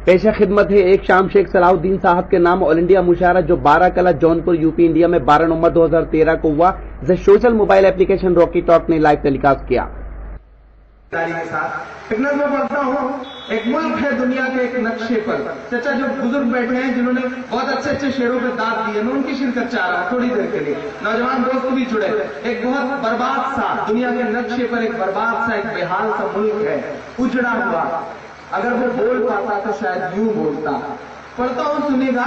पेशा खिदमत है एक शाम शेख सलाहुद्दीन साहब के नाम ऑल इंडिया मुशायरा जो 12 कला जौनपुर यूपी इंडिया में 12 नवंबर 2013 को हुआ, जिसे social mobile application Rocky talk ने लाइव टेलीकास्ट किया। के साथ एक नज़्म पढ़ता हूँ। एक मुल्क है दुनिया के एक नक्शे पर। चचा जो बुजुर्ग बैठे हैं जिन्होंने बहुत अच्छे अच्छे शेरों पे दाद दिए, मैं उनकी शिरकत चाह रहा हूँ थोड़ी देर के लिए। नौजवान दोस्त भी जुड़े। एक बहुत बर्बाद सा दुनिया के नक्शे पर एक बर्बाद सा, एक बेहाल सा मुल्क है, उजड़ा हुआ। अगर वो बोल पाता तो शायद यूं बोलता। पढ़ता हूँ, सुनिएगा,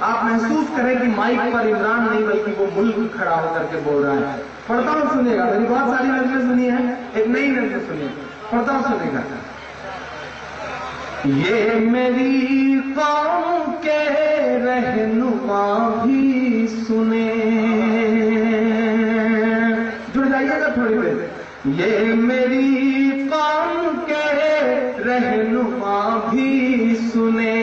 आप महसूस करें कि माइक पर इमरान नहीं बल्कि वो मुल्क खड़ा होकर के बोल रहा है। पढ़ता हूँ, सुनिएगा, मेरी बहुत सारी नज़में सुनी है, एक नई नज़म सुनिए। पढ़ता हूँ, सुनिएगा। ये मेरी कौम के रहनुमा भी सुने, जुड़ जाइएगा थोड़ी देर। ये मेरी कौम के रहनुमा भी सुने,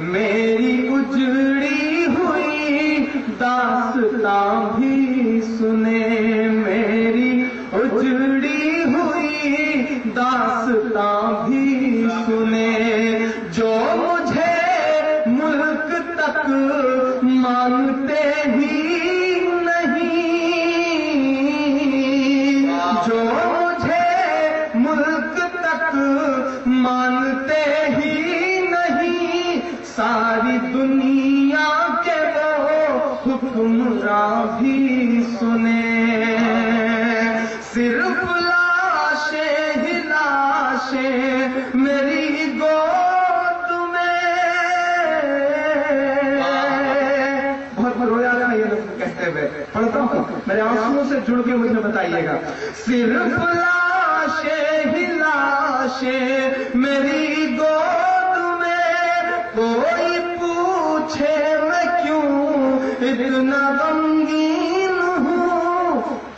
मेरी उजड़ी हुई दास्तां भी सुने, मेरी उजड़ी हुई दास्तां भी सुने। जो मुझे मुल्क तक मांगते ही नहीं, जो मुझे मुल्क तक मानते ही नहीं, सारी दुनिया के वो हुक्मरां भी सुने। सिर्फ लाशें ही लाशें मेरी गोद में। बहुत रोया था ये लोग कहते हुए। पढ़ता हूँ, मेरे आंसुओं से जुड़ के मुझे बताइएगा। सिर्फ लाशें ही लाशें मेरी गोद में, कोई पूछे मैं क्यों इतना गमगीन हूँ,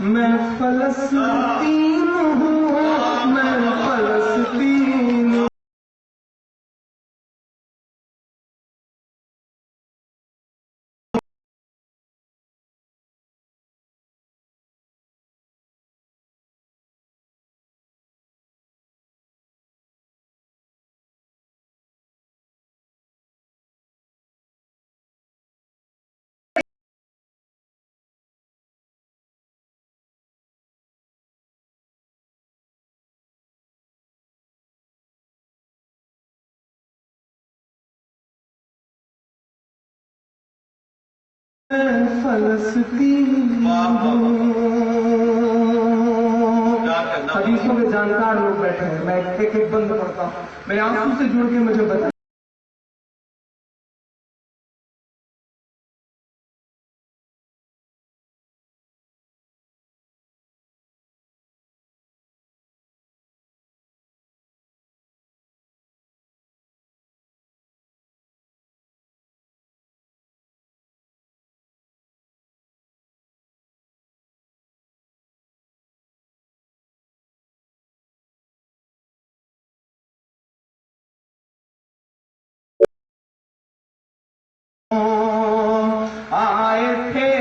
मैं फलस्तीन हूँ, मैं फलस्तीन हूँ। फलस्तीन हदीसों के जानकार लोग बैठे हैं, मैं एक एक बंद पढ़ता हूँ, मेरे आंसू से जुड़ के मुझे बता। आए थे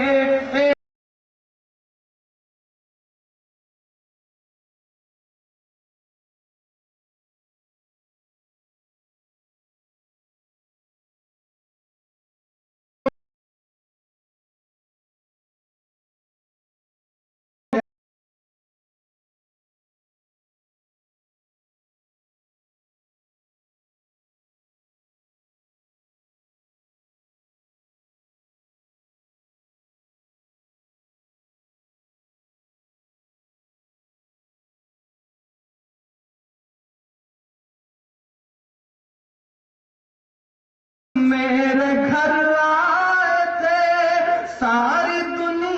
मेरे घर आए थे सारी दुनिया।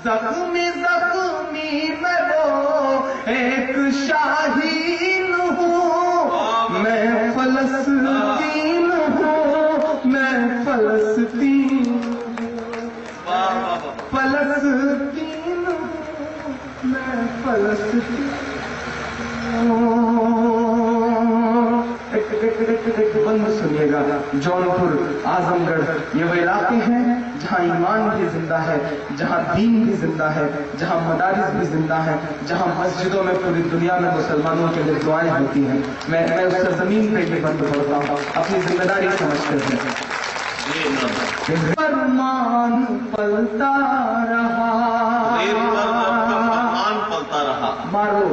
زخمی زخمی میں وہ ایک شاہین ہوں، میں فلسطین ہوں، میں فلسطین فلسطین ہوں، میں فلسطین بند سنیے گا۔ جونپور، اعظم گڑھ، یہ وہ علاقے ہیں جہاں ایمان بھی زندہ ہے، جہاں دین بھی زندہ ہے، جہاں مدارس بھی زندہ ہے، جہاں مسجدوں میں پوری دنیا میں مسلمانوں کے لیے دعائیں ہوتی ہیں۔ میں اس سرزمین پہ یہ بند پڑھتا ہوں اپنی ذمہ داری سمجھتے ہیں۔ فرمان پلتا رہا، مارو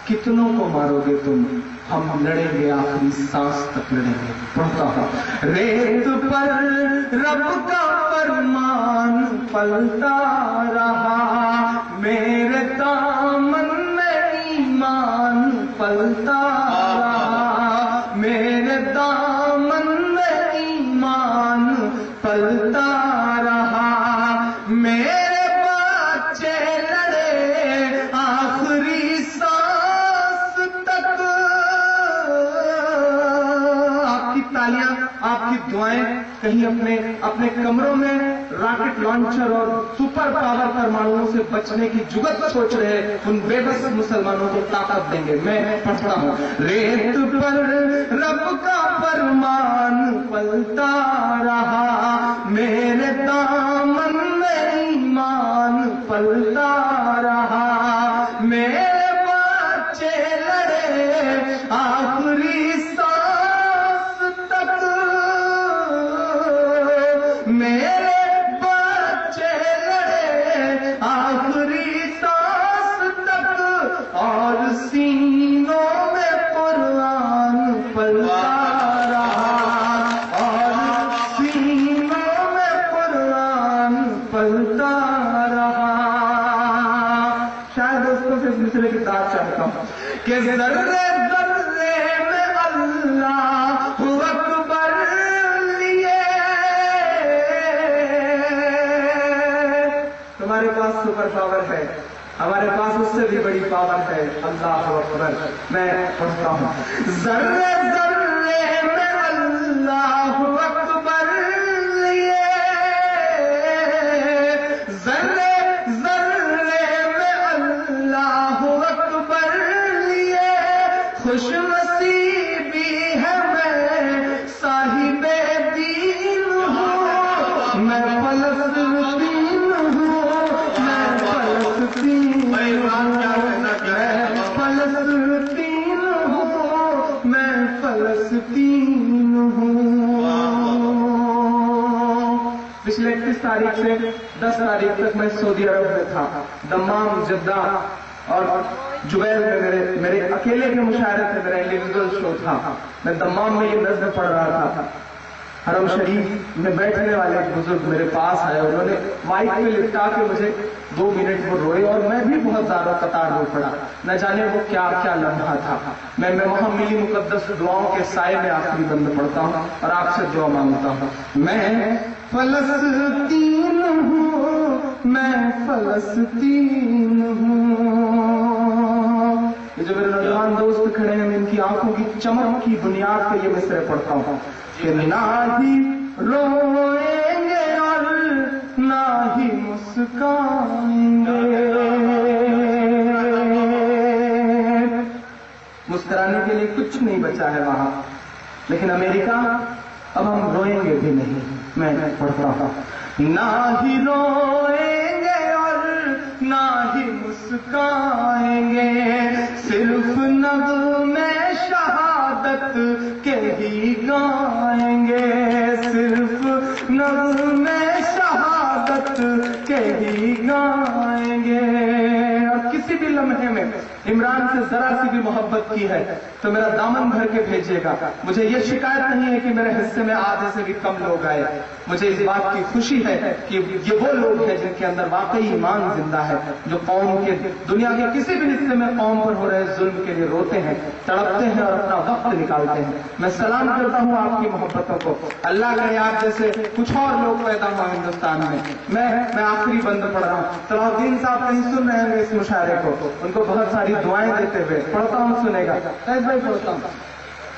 کتنوں کو مارو گے تم، ہم لڑیں گے آخری سانس تک لڑیں گے۔ پڑھتا ہوں۔ ریت پر رب کا فرمان پلتا رہا، میرے دامن میں ایمان پلتا رہا، میرے دامن میں ایمان پلتا رہا، میرے بچے لڑے آخری سانس تک۔ آپ کی تالیاں، آپ کی دعائیں کہیں اپنے کمروں میں راکٹ لانچر اور سپر پاور پرمانوؤں سے بچنے کی جگت سوچ رہے ان بے بس مسلمانوں کو طاقت دیں گے۔ میں پڑھتا ہوں۔ ریت پر رب کا فرمان پلتا رہا، میرے دامن میں ایمان پلتا رہا، میرے بچے لڑے آخری سانس تک، میرے بچے لڑے آخری سانس تک، اور سینوں میں قرآن پلتا رہا، اور سینوں میں قرآن پلتا رہا۔ شاید دوستوں سے دوسرے کی بات چاہتا ہوں کہ ذرے ذرے میں اللہ اکبر لیے، تمہارے پاس سپر پاور ہے، ہمارے پاس اس سے بھی بڑی پاور ہے، اللہ اکبر۔ میں پڑھتا ہوں۔ ذرے ذرے میں اللہ اکبر لیے، ذرے ذرے میں اللہ اکبر لیے، خوش نصیبی ہے میں صاحب دین ہوں، میں فلسطین ہوں، میں فلسطین ہوں، میں فلسطین ہوں، میں فلسطین ہوں۔ پچھلے 31 تاریخ سے 10 تاریخ تک میں سعودی عرب میں تھا، دمام، جدہ اور جبیل میں میرے اکیلے کے مشاعرے تھے، میرا انڈیویجول شو تھا۔ میں دمام میں یہ نظم پڑھ رہا تھا، حرم شریف میں بیٹھنے والے ایک بزرگ میرے پاس آئے، انہوں نے مائک پہ لٹکا کے مجھے 2 منٹ وہ روئے، اور میں بھی بہت زیادہ قطار رو پڑا۔ نہ جانے وہ کیا کیا لمحہ تھا۔ میں وہاں ملی مقدس دعاؤں کے سائے میں آخری بند پڑھتا ہوں اور آپ سے دعا مانگتا ہوں۔ میں فلسطین ہوں، میں فلسطین ہوں۔ یہ جو میرے نوجوان دوست کھڑے ہیں، میں ان کی آنکھوں کی چمک کی بنیاد پہ یہ مصرے پڑھتا ہوں کہ نہ ہی روئیں گے اور نہ ہی مسکائیں گے۔ مسکرانے کے لیے کچھ نہیں بچا ہے وہاں، لیکن امریکہ اب ہم روئیں گے بھی نہیں۔ میں پڑھتا ہوں۔ نہ ہی روئیں گے اور نہ ہی مسکائیں گے، صرف نغمے شہادت کے ہی گائیں گے، صرف نغمے شہادت کے ہی گائیں گے۔ اور کسی بھی لمحے میں इमरान से जरा सी भी मोहब्बत की है तो मेरा दामन भर के भेजिएगा। मुझे ये शिकायत नहीं है कि मेरे हिस्से में आधे से भी कम लोग आए। मुझे इस बात की खुशी है कि ये वो लोग हैं जिनके अंदर वाकई ईमान जिंदा है, जो कौम के दुनिया के किसी भी हिस्से में कौम पर हो रहे जुल्म के लिए रोते हैं, तड़पते हैं और अपना वक्त निकालते हैं। मैं सलाम करता हूँ आपकी मोहब्बतों को। अल्लाह करे आप जैसे कुछ और लोग पैदा हुआ हिंदुस्तान में। मैं आखिरी बंद पढ़ रहा हूँ। सलाउद्दीन साहब कहीं सुन रहे हैं इस मुशायरे को, उनको बहुत सारी दुआएं देते हुए पढ़ता हूँ, सुनेगा। कैसे भाई पढ़ता हूँ।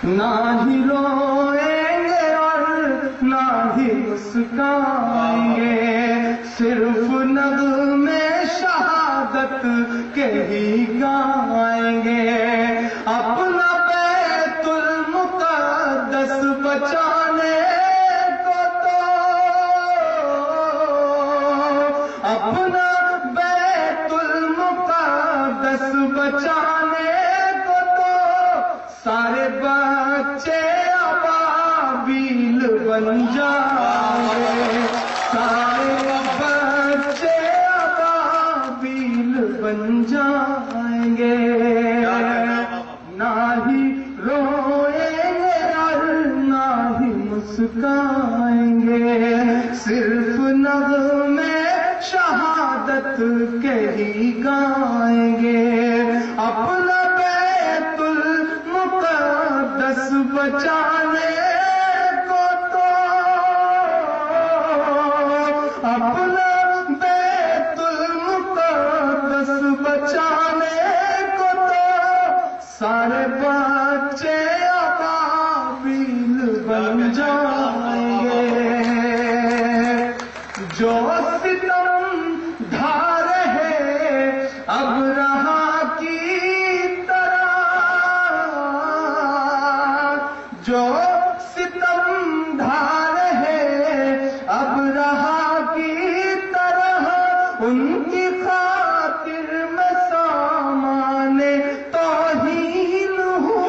ना ही रोएंगे और ना ही मुस्काएंगे, सिर्फ नग़्मे शहादत के ही गाएंगे। अपना बैतुल मुक़द्दस बचाने को तो, अपना बैतुल मुक़द्दस बचाने को तो सारे बच्चे अबाबील बन जाएंगे, सारे बच्चे अबाबील बन जाएंगे। ना ही रोएंगे और ना ही मुस्काएंगे, सिर्फ नग़्मे शहादत के ही गाएंगे। अपना बैतुल मुक़द्दस बचाने को तो, अपना बैतुल मुक़द्दस बचाने को तो सारे बच्चे अबाबील बन जाएंगे। जो सितम ढा रहे अबरहा की तरह, जो सितम ढा रहे अबरहा की तरह, उनकी खातिर मैं सामाने तौहीन हूँ।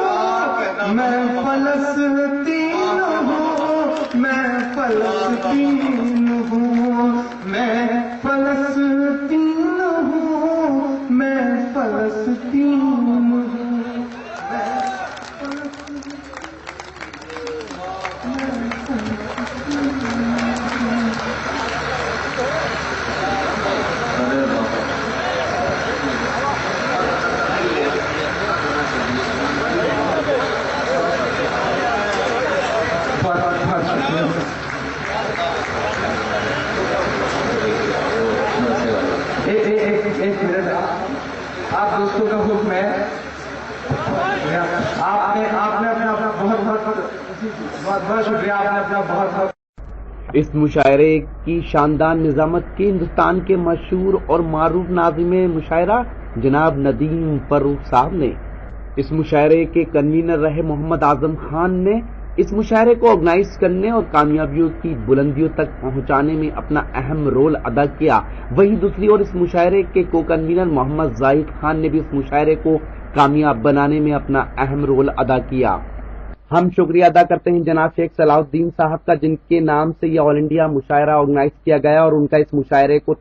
मैं फलस्तीन हूँ, मैं फलस्तीन हूँ, मैं फलस्तीन हूँ, मैं फलस्तीन हूँ। एक मिनट, आप दोस्तों का हुक्म है। आपने अपना बहुत शुक्रिया, आपने अपना बहुत। इस मुशायरे की शानदार निजामत की हिंदुस्तान के मशहूर और मारूफ नाज़िम मुशायरा जनाब नदीम फर्रुख साहब ने, इस मुशायरे के कन्वीनर रहे मोहम्मद आजम खान ने इस मुशायरे को ऑर्गेनाइज करने और कामयाबियों की बुलंदियों तक पहुंचाने में अपना अहम रोल अदा किया। वहीं दूसरी ओर इस मुशायरे के को कन्वीनर मोहम्मद जाहिद खान ने भी इस मुशायरे को कामयाब बनाने में अपना अहम रोल अदा किया। हम शुक्रिया अदा करते हैं जनाब शेख सलाउद्दीन साहब का, जिनके नाम से यह ऑल इंडिया मुशायरा ऑर्गेनाइज किया गया और उनका इस मुशायरे को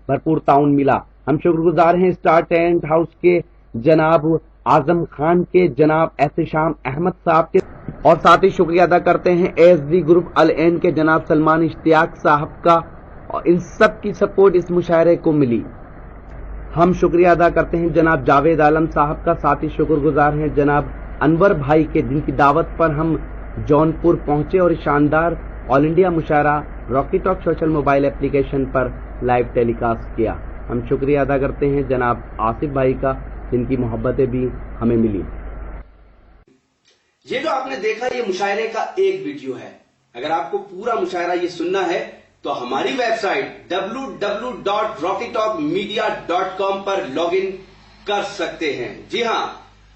भरपूर ताउन मिला। हम शुक्रगुजार हैं स्टार टेंट हाउस के जनाब आजम खान के, जनाब एहतिशाम अहमद साहब के, और साथ ही शुक्रिया अदा करते हैं एसडी ग्रुप अल एन के जनाब सलमान इश्तियाक साहब का, और इन सब की सपोर्ट इस मुशायरे को मिली। हम शुक्रिया अदा करते हैं जनाब जावेद आलम साहब का, साथ ही शुक्रगुजार हैं जनाब अनवर भाई के, जिनकी दावत पर हम जौनपुर पहुंचे और शानदार ऑल इंडिया मुशायरा Rocky Talk social mobile application पर लाइव टेलीकास्ट किया। हम शुक्रिया अदा करते हैं जनाब आसिफ भाई का, जिनकी मोहब्बतें भी हमें मिली। ये जो आपने देखा ये मुशायरे का एक वीडियो है। अगर आपको पूरा मुशायरा ये सुनना है तो हमारी वेबसाइट www.rockytalkmedia.com पर लॉगिन कर सकते हैं। जी हां,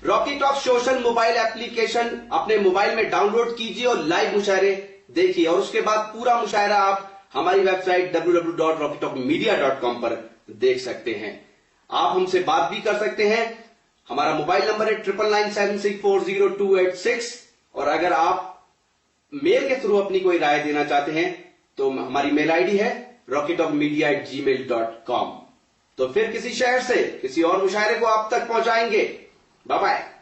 Rocky Talk social mobile application अपने मोबाइल में डाउनलोड कीजिए और लाइव मुशायरे देखिए, और उसके बाद पूरा मुशायरा आप हमारी वेबसाइट www.rockytalkmedia.com पर देख सकते हैं। आप हमसे बात भी कर सकते हैं। हमारा मोबाइल नंबर है 9997640286, और अगर आप मेल के थ्रू अपनी कोई राय देना चाहते हैं तो हमारी मेल आईडी है rockytalkmedia@gmail.com। तो फिर किसी शहर से किसी और मुशायरे को आप तक पहुंचाएंगे। Bye bye.